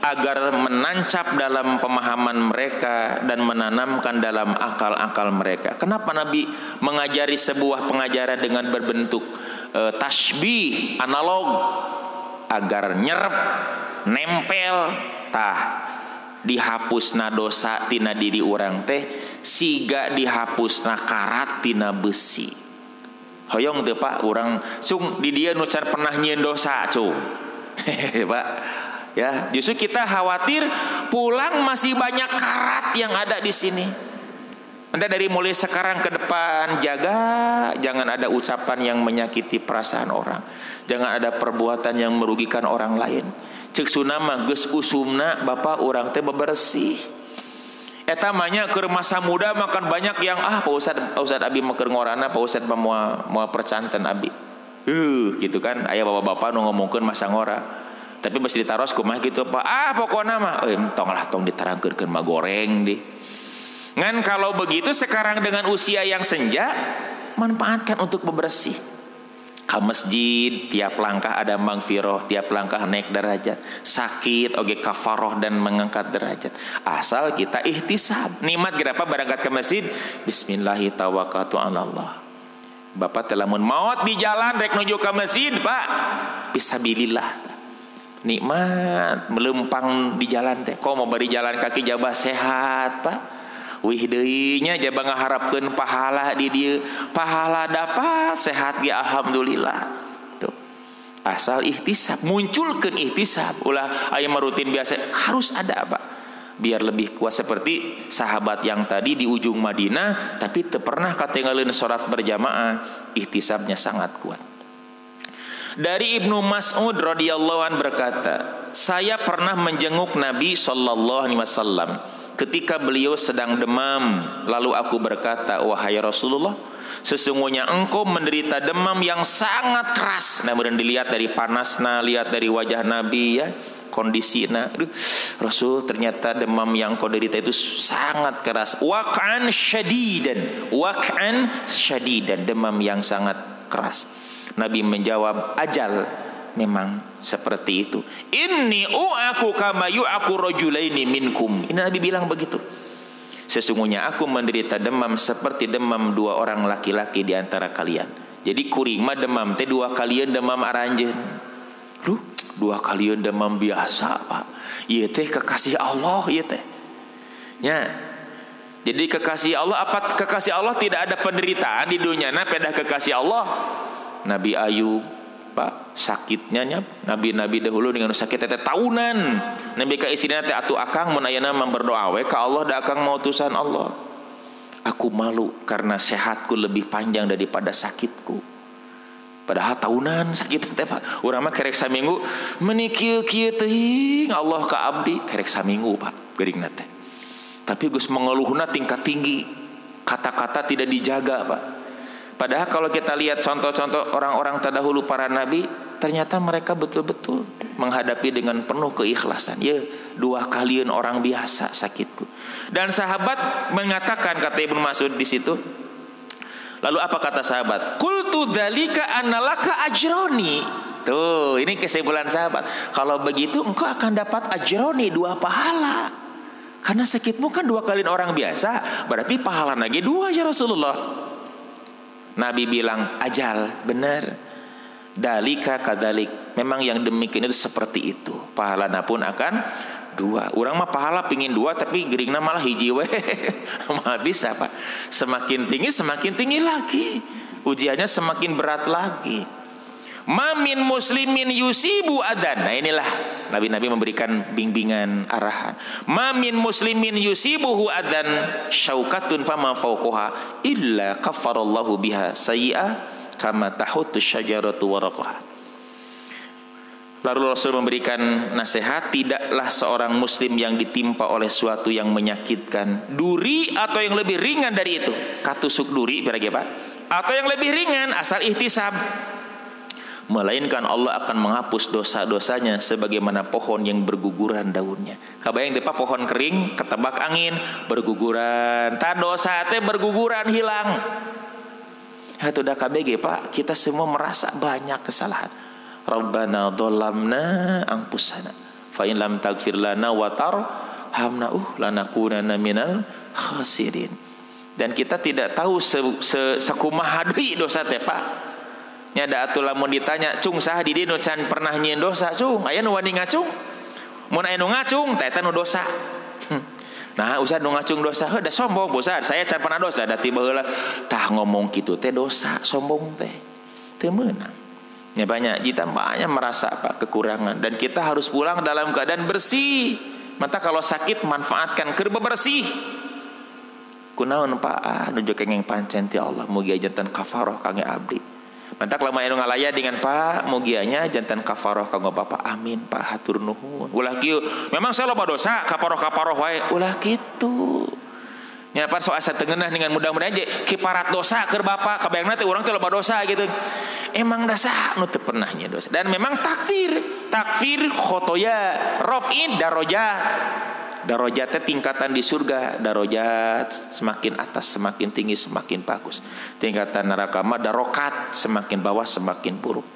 agar menancap dalam pemahaman mereka dan menanamkan dalam akal-akal mereka. Kenapa Nabi mengajari sebuah pengajaran dengan berbentuk tasbih, analog, agar nyerep, nempel, dihapusna dosa tina diri urang teh siga dihapusna karat tina besi. Hoyong teu Pak, urang cung di dieu nu can pernah nyieun dosa cung. Pak, ya, justru kita khawatir pulang masih banyak karat yang ada di sini. Anda dari mulai sekarang ke depan jaga, jangan ada ucapan yang menyakiti perasaan orang, jangan ada perbuatan yang merugikan orang lain. Cek sunama geus usumna Bapak urang teh bebersih. Eta manya keur masa muda makan banyak yang Pak Ustad abi mah keur ngorana Pak Ustad mah moal percanten abi. Gitu kan aya bapak-bapak nu ngomongkeun masa ngora. Tapi masih ditaros kumaha gitu Pak. Pokona mah tong ditarangkeurkeun mah goreng deh. Ngan kalau begitu sekarang dengan usia yang senja, manfaatkan untuk bebersih. Ke masjid, tiap langkah ada magfirah, tiap langkah naik derajat. Sakit, oge kafaroh dan mengangkat derajat. Asal kita ihtisab. Nikmat gerapa berangkat ke masjid, bismillahirrahmanirrahim. Bapak telah maut di jalan rek nuju ke masjid, Pak. Fisabilillah. Nikmat melempang di jalan teh. Kok mau bari jalan kaki jabah sehat, Pak. Wih deui nya jaba ngaharapkeun pahala di dieu, pahala dapat sehat ge alhamdulillah. Tuh. Asal ihtisab, munculkeun ihtisab. Ulah aya mah rutin biasa, harus ada Pak. Biar lebih kuat seperti sahabat yang tadi di ujung Madinah tapi teu pernah katinggalin salat berjamaah, ihtisabnya sangat kuat. Dari Ibnu Mas'ud radhiyallahu an berkata, saya pernah menjenguk Nabi sallallahu alaihi wasallam ketika beliau sedang demam. Lalu aku berkata, wahai Rasulullah, sesungguhnya engkau menderita demam yang sangat keras. Nah, kemudian dilihat dari panasnya, lihat dari wajah Nabi ya, kondisinya. Rasul, ternyata demam yang kau derita itu sangat keras. Waq'an syadidan, demam yang sangat keras. Nabi menjawab, ajal, memang seperti itu. Inni u'aku kama yu'aku rajulaini minkum. Ini Nabi bilang begitu. Sesungguhnya aku menderita demam seperti demam dua orang laki-laki di antara kalian. Jadi kuring mah demam teh dua kalian demam aranjeun. Dua kalian demam biasa, Pak. Ieu teh kekasih Allah ieu teh. Nya. Jadi kekasih Allah, apa kekasih Allah tidak ada penderitaan di dunyana pedah kekasih Allah. Nabi Ayub Pak sakitnya nabi-nabi dahulu dengan sakit teh tahunan. Nabi ka istrina teh atuh akang mun ayeuna mah berdoa we ka Allah da akang mau utusan Allah. Aku malu karena sehatku lebih panjang daripada sakitku. Padahal tahunan sakit teh Pak. Urang mah kerek saminggu meuni kieu-kieu teuing Allah ka abdi kerek saminggu Pak geuringna teh. Tapi geus mengeluhna tingkat tinggi. Kata-kata tidak dijaga Pak. Padahal kalau kita lihat contoh-contoh orang-orang terdahulu para nabi, ternyata mereka betul-betul menghadapi dengan penuh keikhlasan. Ya, dua kalian orang biasa sakitku. Dan sahabat mengatakan, kata Ibnu Mas'ud di situ. Lalu apa kata sahabat? Qultu dzalika annalaka ajroni. Tuh, ini kesimpulan sahabat. Kalau begitu engkau akan dapat ajroni, dua pahala. Karena sakitmu kan dua kalian orang biasa, berarti pahala lagi dua ya Rasulullah. Nabi bilang, ajal, benar. Dalika kadalik. Memang yang demikian itu seperti itu. Pahalana pun akan dua. Urang mah pahala pingin dua tapi geringna malah hiji we. Malah bisa Pak. Semakin tinggi lagi. Ujiannya semakin berat lagi. Mamin muslimin yusibu adan. Nah inilah Nabi-Nabi memberikan bimbingan arahan. Mamin muslimin yusibuhu adan syaukatun fama fawqaha illa kaffarallahu biha sayyi'a kama tahutu syajaratu waraqaha. Lalu Rasul memberikan nasihat, tidaklah seorang muslim yang ditimpa oleh suatu yang menyakitkan, duri atau yang lebih ringan dari itu, katusuk duri Pak, atau yang lebih ringan asal ihtisab, melainkan Allah akan menghapus dosa-dosanya sebagaimana pohon yang berguguran daunnya. Kabayang teh pohon kering ketebak angin berguguran, ta dosa teh berguguran hilang. Hatu da KBG Pak, kita semua merasa banyak kesalahan. Rabbana dhallamna anfusana fa in lam taghfir lana wa tarhamna lanakunanna minal khasirin. Dan kita tidak tahu sakumaha deui dosa teh Pak. Nya da atuh lamun ditanya, "Cung saha di dieu nu can pernah nyieun dosa, Cung?" Aya nu wani ngacung. Mun aya nu ngacung, teh nu dosa. Nah, usah nu ngacung dosa, heuh da sombong, bosan. Saya can pernah dosa, da tiba heula tah ngomong kitu teh dosa, sombong teh. Teu meunang. Ya banyak kita banyak merasa Pak kekurangan dan kita harus pulang dalam keadaan bersih. Maka kalau sakit manfaatkan keur bersih. Kunaon Pak nuju kenging pancen ti Allah mugi janten kafaroh kangge abdi. Mantak lama anu ngalaya dengan Pak mugianya jantan kafaroh kanggo Bapak. Amin Pak, hatur nuhun. Ulah kieu memang saya loba dosa kafaroh wae. Ulah kitu. Nya pan so asa tengenah dengan mudah-mudahan je kiparat dosa keur Bapak kabayangna teh urang teh loba dosa gitu. Emang dasar nu teu pernah nya dosa. Dan memang takfir khotoya raf'in darajat. Darajat teh tingkatan di surga, darajat semakin atas semakin tinggi semakin bagus. Tingkatan neraka mah darokat, semakin bawah semakin buruk.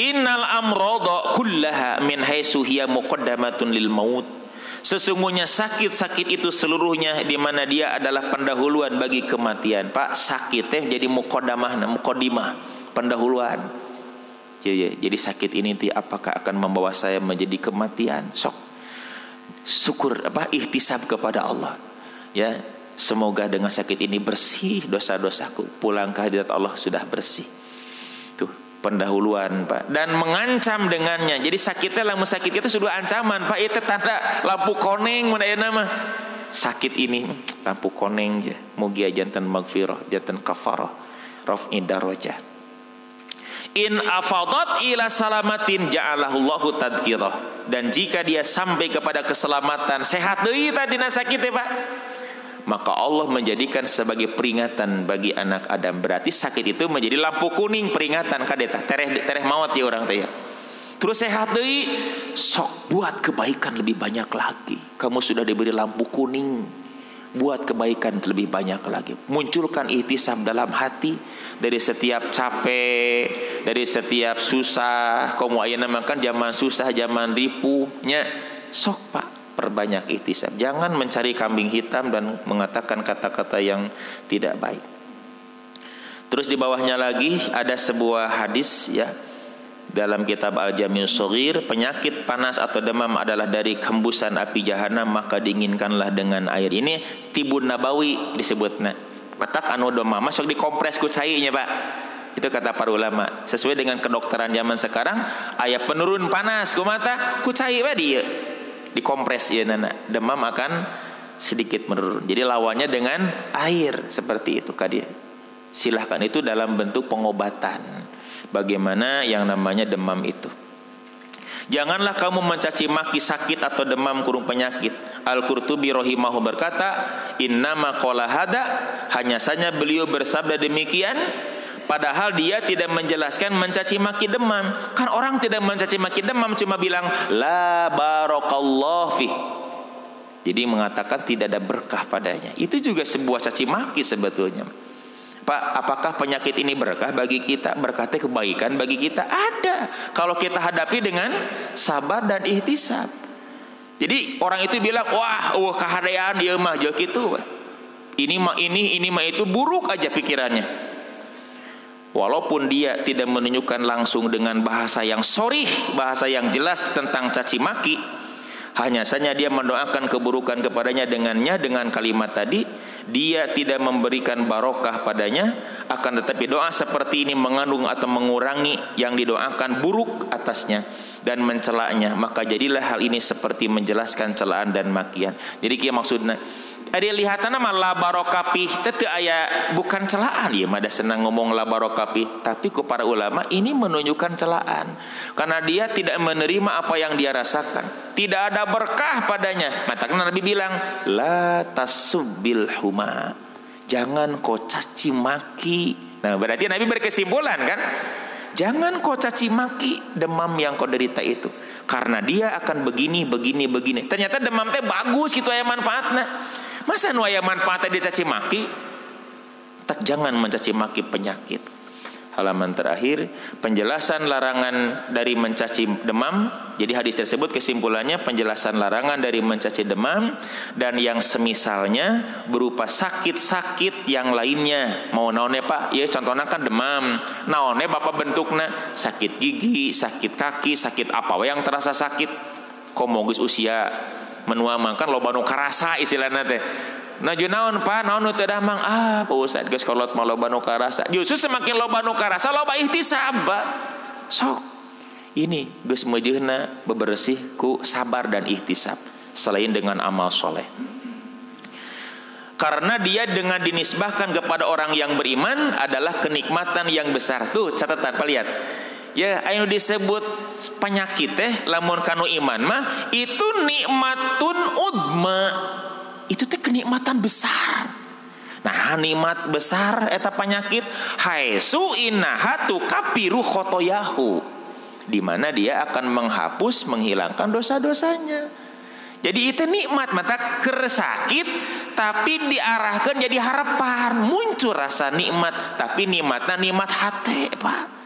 Innal amrada kullaha min haitsu hiya muqaddamatun lil maut. Sesungguhnya sakit-sakit itu seluruhnya di mana dia adalah pendahuluan bagi kematian. Pak, sakit teh jadi muqaddamah, pendahuluan. Jadi sakit ini apakah akan membawa saya menjadi kematian? Sok syukur ihtisab kepada Allah. Ya, semoga dengan sakit ini bersih dosa-dosaku. Pulang ke hadirat Allah sudah bersih. Tuh, pendahuluan Pak. Dan mengancam dengannya. Jadi sakitnya lamun sakit itu sudah ancaman Pak. Itu tanda lampu koneng mun aya nama. Sakit ini lampu koneng ya. Mugia jantan magfirah, jantan kafarah, raf'i darajah. In afadat ila salamatin ja'alahullahu tadhkirah. Dan jika dia sampai kepada keselamatan, sehat deui tadi sakit ya Pak, maka Allah menjadikan sebagai peringatan bagi anak Adam. Berarti sakit itu menjadi lampu kuning peringatan kadeta tereh maut ya orang teh ya. Terus sehat deui, sok buat kebaikan lebih banyak lagi. Kamu sudah diberi lampu kuning, buat kebaikan lebih banyak lagi. Munculkan ihtisab dalam hati. Dari setiap capek, dari setiap susah, kamu ayeuna makan zaman susah, zaman ripuhnya, sok Pak perbanyak ihtisab. Jangan mencari kambing hitam dan mengatakan kata-kata yang tidak baik. Terus di bawahnya lagi ada sebuah hadis ya dalam kitab Al-Jami'us Shaghir, penyakit panas atau demam adalah dari hembusan api jahanam, maka dinginkanlah dengan air. Ini Tibun Nabawi disebutnya. Matak anu demam masuk dikompres ku cainya Pak. Itu kata para ulama. Sesuai dengan kedokteran zaman sekarang, aya penurun panas ku mata ku cai we dieu. Dikompres ieu nana. Demam akan sedikit menurun. Jadi lawannya dengan air seperti itu ka dia. Silahkan itu dalam bentuk pengobatan. Bagaimana yang namanya demam itu. Janganlah kamu mencaci maki sakit atau demam kurung penyakit. Al-Qurtubi rahimahu berkata, innama qala hada, hanya saja beliau bersabda demikian, padahal dia tidak menjelaskan mencaci maki demam. Kan orang tidak mencaci maki demam, cuma bilang la barakallahu fi. Jadi mengatakan tidak ada berkah padanya. Itu juga sebuah caci maki sebetulnya. Pak, apakah penyakit ini berkah bagi kita? Berkatnya kebaikan bagi kita? Ada. Kalau kita hadapi dengan sabar dan ihtisab. Jadi orang itu bilang, wah, kahadean ieu mah jeung kitu. Ini mah itu buruk aja pikirannya. Walaupun dia tidak menunjukkan langsung dengan bahasa yang sharih, bahasa yang jelas tentang caci maki, Hanya saja dia mendoakan keburukan kepadanya dengan kalimat tadi, dia tidak memberikan barokah padanya, akan tetapi doa seperti ini mengandung atau mengurangi yang didoakan buruk atasnya dan mencelaknya, maka jadilah hal ini seperti menjelaskan celaan dan makian. Jadi kia maksudnya ada lihatana mah la barokapih teu aya bukan celaan ya mah senang ngomong la barokapih, tapi ku para ulama ini menunjukkan celaan karena dia tidak menerima apa yang dia rasakan, tidak ada berkah padanya. Maka Nabi bilang la tasubbil huma, jangan kau caci maki. Nah berarti Nabi berkesimpulan kan, jangan kau caci maki demam yang kau derita itu, karena dia akan begini. Ternyata demam teh bagus gitu aya manfaatna. Masa nu aya manfaatnya dicaci maki? Tak, jangan mencaci maki penyakit. Halaman terakhir, penjelasan larangan dari mencaci demam. Jadi hadis tersebut kesimpulannya penjelasan larangan dari mencaci demam dan yang semisalnya berupa sakit-sakit yang lainnya. Mau naonnya Pak? Ya contohnya kan demam. Naonnya Bapak bentukna? Sakit gigi, sakit kaki, sakit apa yang terasa sakit. Komo geus usia menua mangkan loba nu karasa istilahna teh. Naju naon Pak, naon nu teu dah mang Pak Ustad geus kolot mah loba nu karasa. Justru semakin loba nu karasa loba ihtisab Pak. Sok ini geus meujeuhna bebersih ku sabar dan ihtisab selain dengan amal soleh. Karena dia dengan dinisbahkan kepada orang yang beriman adalah kenikmatan yang besar. Tuh catatan Pak lihat. Ya, anu disebut penyakit lamun kanu iman mah itu nikmatun udma. Itu teh kenikmatan besar. Nah, nikmat besar eta penyakit haitsu innahatu kafiru khotoyahu. Di mana dia akan menghapus, menghilangkan dosa-dosanya. Jadi itu nikmat, mata kersakit tapi diarahkan jadi harapan, muncul rasa nikmat, tapi nikmatnya nikmat hati, Pak.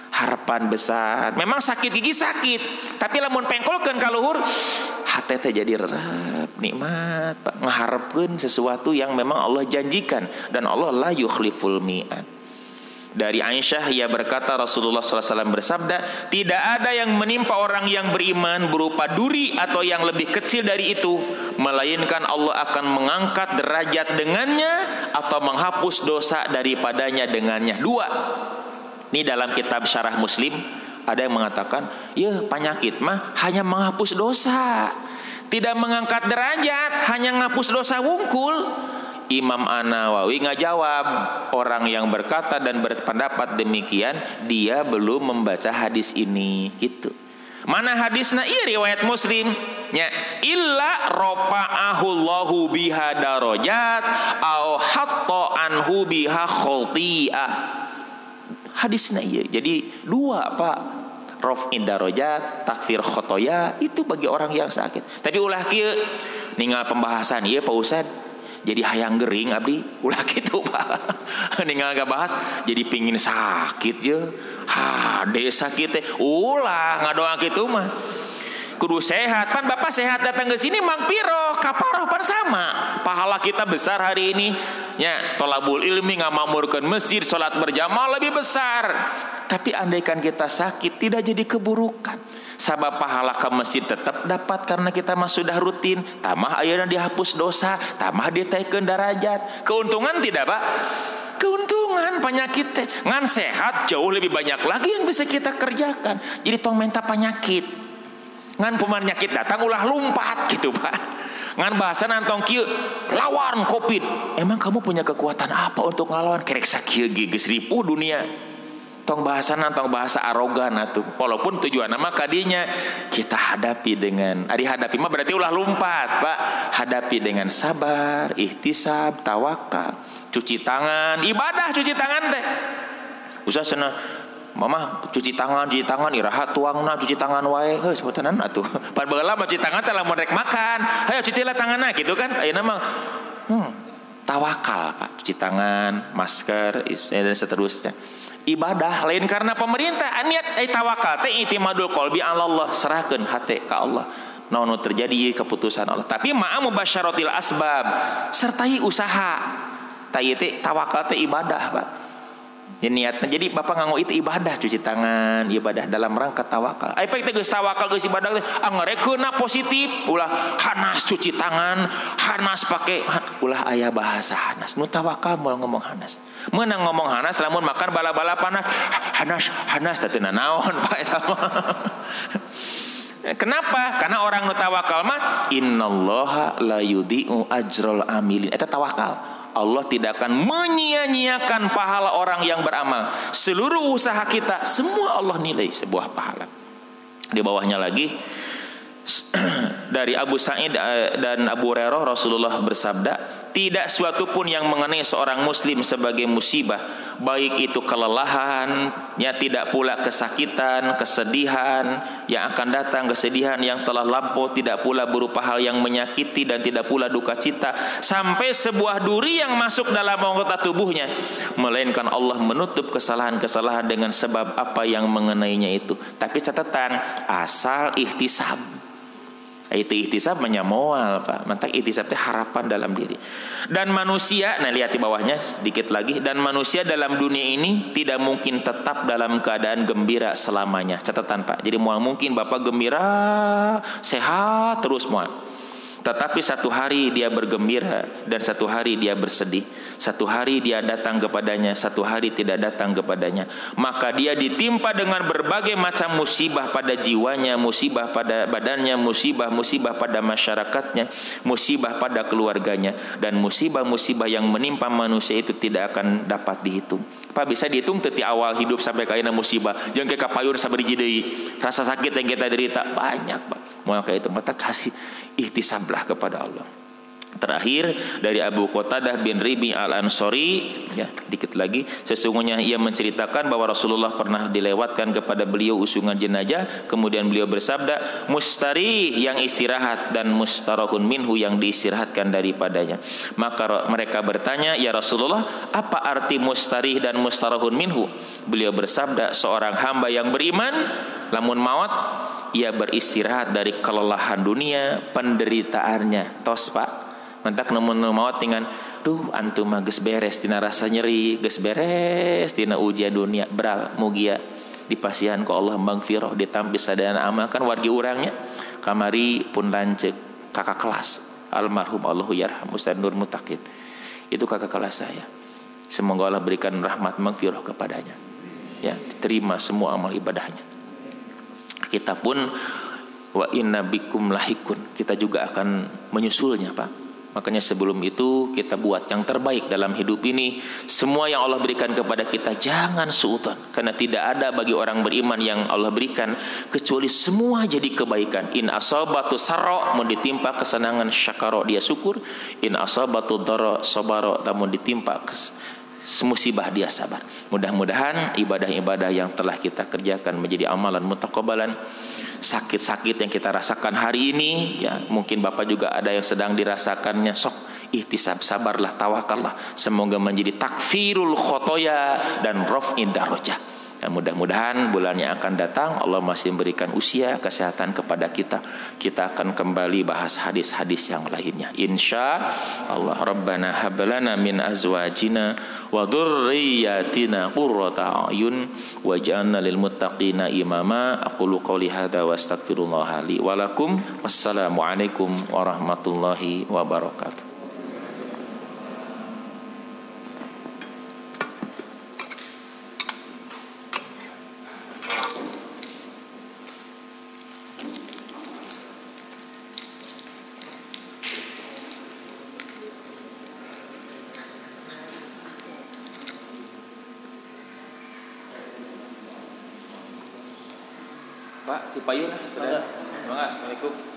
Harapan besar. Memang sakit gigi sakit, tapi lamun pengkolkeun ka luhur hate teh jadi rerep, nikmat, ngaharepkeun sesuatu yang memang Allah janjikan dan Allah la yukhliful mi'ad. Dari Aisyah ia berkata Rasulullah SAW bersabda, tidak ada yang menimpa orang yang beriman berupa duri atau yang lebih kecil dari itu, melainkan Allah akan mengangkat derajat dengannya atau menghapus dosa daripadanya dengannya. Dua. Ini dalam kitab Syarah Muslim ada yang mengatakan, ya penyakit mah hanya menghapus dosa, tidak mengangkat derajat, hanya menghapus dosa wungkul. Imam An-Nawawi ngajawab, orang yang berkata dan berpendapat demikian dia belum membaca hadis ini gitu. Mana hadisna? Iya riwayat Muslim nya illa rafa'ahullahu biha darajat au hatta anhu biha khati'ah. Hadisnya iya. Jadi dua Pak, raf'in darajat, takfir khotoya, itu bagi orang yang sakit. Tapi ulah kieu ningal pembahasan ieu Pak Ustad, jadi hayang gering abdi, ulah kitu Pak. Ningal gabahas jadi pingin sakit je. Hade sakit teh, ulah ngadoa kitu mah. Kudu sehat, pan Bapak sehat datang ke sini magpiro, kaparoh pan sama. Pahala kita besar hari ini. Ya, tolabul ilmi ngamakmurkeun masjid, salat berjamaah lebih besar. Tapi andaikan kita sakit tidak jadi keburukan. Sabab pahala ke masjid tetap dapat karena kita mah sudah rutin. Tamah ayeuna dihapus dosa, tamah ditaikeun derajat. Keuntungan tidak, Pak? Keuntungan penyakit teh ngan sehat jauh lebih banyak lagi yang bisa kita kerjakan. Jadi tong minta penyakit. Ngan penyakit datang ulah lumpat gitu Pak. Ngan bahasan antong kieu lawan Covid. Emang kamu punya kekuatan apa untuk ngelawan kerek sakieu geus ripuh dunia. Tong bahasan antong bahasa arogan atuh. Walaupun tujuan nama kadinya kita hadapi dengan hadapi mah berarti ulah lumpat Pak. Hadapi dengan sabar, ihtisab, tawakal, cuci tangan, ibadah cuci tangan teh. Usah cenah Mama cuci tangan iraha tuangna cuci tangan wae heuh sebutan atuh pan baheula mah cuci tangan teh lamun rek makan hayo cucilah tanganna gitu kan ayeuna mah tawakal Pak, cuci tangan, masker dan seterusnya. Ibadah lain karena pemerintah niat tawakal teh itimadul qalbi ala Allah, serahkeun hate ka Allah. Naon terjadi keputusan Allah, tapi ma'a mubasyaratil asbab, sertai usaha. Tah ieu teh tawakal teh ibadah Pak. Ya, niatnya jadi bapak nganggo itu ibadah, cuci tangan ibadah dalam rangka tawakal. Ai pek geus tawakal geus ibadah angarekeuna positif ulah hanas cuci tangan, hanas pakai ulah aya bahasa hanas. Nu tawakal moal ngomong hanas. Meunang ngomong hanas lamun makan bala-bala panas hanas teh naon Pak eta mah. Kenapa? Karena orang nu tawakal mah innallaha la yudhi'u ajral amilin. Eta tawakal. Allah tidak akan menyia-nyiakan pahala orang yang beramal. Seluruh usaha kita semua Allah nilai sebuah pahala. Di bawahnya lagi dari Abu Sa'id dan Abu Hurairah Rasulullah bersabda, tidak suatu pun yang mengenai seorang muslim sebagai musibah, baik itu kelelahan, ya tidak pula kesakitan, kesedihan yang akan datang, kesedihan yang telah lampau, tidak pula berupa hal yang menyakiti dan tidak pula duka cita, sampai sebuah duri yang masuk dalam anggota tubuhnya, melainkan Allah menutup kesalahan-kesalahan dengan sebab apa yang mengenainya itu. Tapi catatan, asal ihtisab. Itu ihtisab menyamoal Pak. Mantak ihtisab itu harapan dalam diri. Dan manusia, nah lihat di bawahnya sedikit lagi, dan manusia dalam dunia ini tidak mungkin tetap dalam keadaan gembira selamanya. Catatan Pak. Jadi mual mungkin Bapak gembira, sehat terus mual. Tetapi satu hari dia bergembira dan satu hari dia bersedih. Satu hari dia datang kepadanya, satu hari tidak datang kepadanya. Maka dia ditimpa dengan berbagai macam musibah pada jiwanya, musibah pada badannya, musibah pada masyarakatnya, musibah pada keluarganya. Dan musibah-musibah yang menimpa manusia itu tidak akan dapat dihitung. Pak, bisa dihitung dari awal hidup sampai ke akhirnya musibah. Yang kayak kapayun sabar jadi rasa sakit yang kita derita banyak Pak. Maka itu mata kasih ihtisablah kepada Allah. Terakhir dari Abu Qatadah bin Ribi al-Ansari, ya, dikit lagi, sesungguhnya ia menceritakan bahwa Rasulullah pernah dilewatkan kepada beliau usungan jenazah, kemudian beliau bersabda, mustarih yang istirahat dan mustarahun minhu yang diistirahatkan daripadanya. Maka mereka bertanya, ya Rasulullah, apa arti mustarih dan mustarahun minhu? Beliau bersabda, seorang hamba yang beriman lamun maut ia beristirahat dari kelelahan dunia, penderitaannya. Tos Pak, mentak namun maut dengan duh antum mah geus beres tina rasa nyeri, geus beres tina ujian dunia, beral mugia dipasihan ku Allah magfirah ditampi sadayana amal. Kan wargi urangnya kamari pun lanceuk kakak kelas almarhum Allahu yarham Ustaz Nur Mutaqin. Itu kakak kelas saya. Semoga Allah berikan rahmat magfirah kepadanya. Ya, diterima semua amal ibadahnya. Kita pun wa inna bikum lahikun, kita juga akan menyusulnya Pak. Makanya sebelum itu kita buat yang terbaik dalam hidup ini. Semua yang Allah berikan kepada kita jangan suudzon, karena tidak ada bagi orang beriman yang Allah berikan kecuali semua jadi kebaikan. In asabatu sarra, mun ditimpa kesenangan syakara dia syukur. In asabatu dharra sabara, namun ditimpa musibah dia sabar. Mudah-mudahan ibadah-ibadah yang telah kita kerjakan menjadi amalan mutaqabbalan. Sakit-sakit yang kita rasakan hari ini, ya mungkin Bapak juga ada yang sedang dirasakannya, sok ihtisab, sabarlah, tawakallah. Semoga menjadi takfirul khotoya dan raf'id darajah. Dan mudah-mudahan bulan yang akan datang Allah masih memberikan usia kesehatan kepada kita. Kita akan kembali bahas hadis-hadis yang lainnya insya Allah. Rabbana hablana min azwajina wa dzurriyyatina qurrata a'yun waj'alna lil muttaqina imama. Aqulu qouli hadza wa astaghfirullah li wa lakum. Wassalamu alaikum warahmatullahi wabarakatuh. Pak, di payung sudah. Semangat. Assalamualaikum.